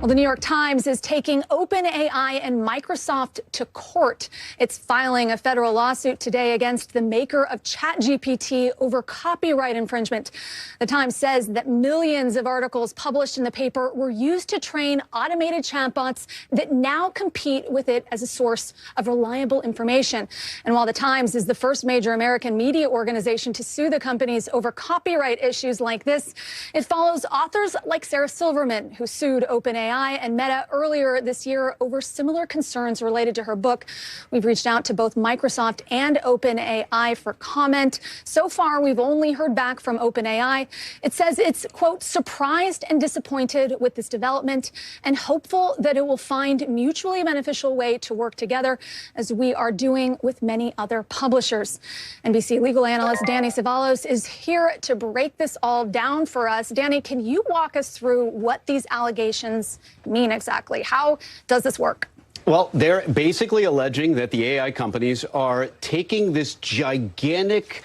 Well, the New York Times is taking OpenAI and Microsoft to court. It's filing a federal lawsuit today against the maker of ChatGPT over copyright infringement. The Times says that millions of articles published in the paper were used to train automated chatbots that now compete with it as a source of reliable information. And while the Times is the first major American media organization to sue the companies over copyright issues like this, it follows authors like Sarah Silverman, who sued OpenAI and Meta earlier this year over similar concerns related to her book. We've reached out to both Microsoft and OpenAI for comment. So far, we've only heard back from OpenAI. It says it's, quote, surprised and disappointed with this development and hopeful that it will find mutually beneficial way to work together, as we are doing with many other publishers. NBC legal analyst Danny Cevallos is here to break this all down for us. Danny, can you walk us through what these allegations mean exactly? How does this work? Well, they're basically alleging that the AI companies are taking this gigantic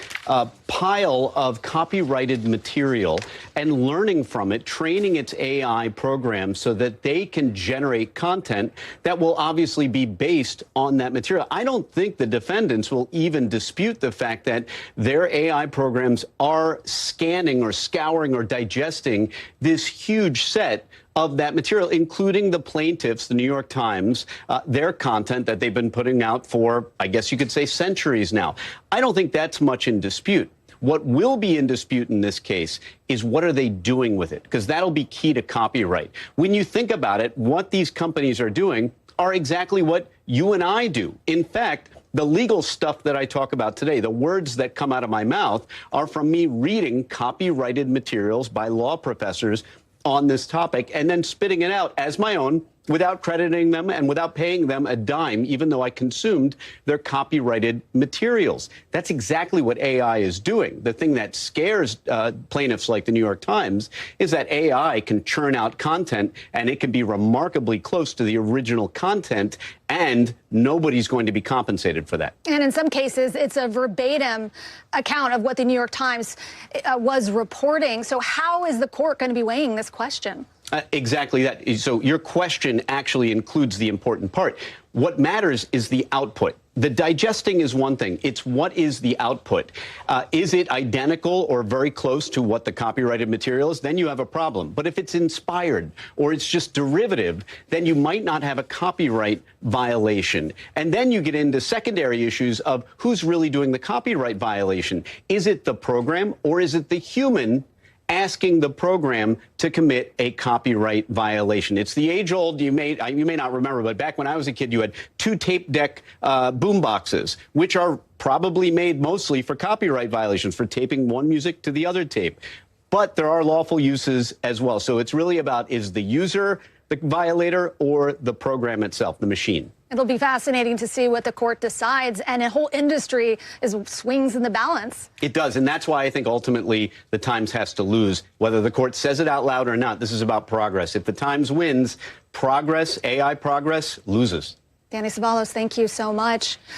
pile of copyrighted material and learning from it, training its AI program so that they can generate content that will obviously be based on that material. I don't think the defendants will even dispute the fact that their AI programs are scanning or scouring or digesting this huge set of that material, including the plaintiffs, the New York Times, their content that they've been putting out for, I guess you could say, centuries now. I don't think that's much in dispute. What will be in dispute in this case is what are they doing with it? Because that'll be key to copyright. When you think about it, what these companies are doing are exactly what you and I do. In fact, the legal stuff that I talk about today, the words that come out of my mouth, are from me reading copyrighted materials by law professors on this topic and then spitting it out as my own without crediting them and without paying them a dime, even though I consumed their copyrighted materials. That's exactly what AI is doing. The thing that scares plaintiffs like the New York Times is that AI can churn out content and it can be remarkably close to the original content, and nobody's going to be compensated for that. And in some cases, it's a verbatim account of what the New York Times was reporting. So how is the court going to be weighing this question? Exactly that. So your question actually includes the important part. What matters is the output. The digesting is one thing. It's what is the output. Is it identical or very close to what the copyrighted material is? Then you have a problem. But if it's inspired or it's just derivative, then you might not have a copyright violation. And then you get into secondary issues of who's really doing the copyright violation. Is it the program or is it the human asking the program to commit a copyright violation? It's the age-old, you may not remember, but back when I was a kid, you had two tape deck boom boxes, which are probably made mostly for copyright violations, for taping one music to the other tape. But there are lawful uses as well. So it's really about, is the user the violator or the program itself, the machine? It'll be fascinating to see what the court decides, and a whole industry swings in the balance. It does, and that's why I think ultimately the Times has to lose, whether the court says it out loud or not. This is about progress. If the Times wins, progress, AI progress, loses. Danny Cevallos, thank you so much.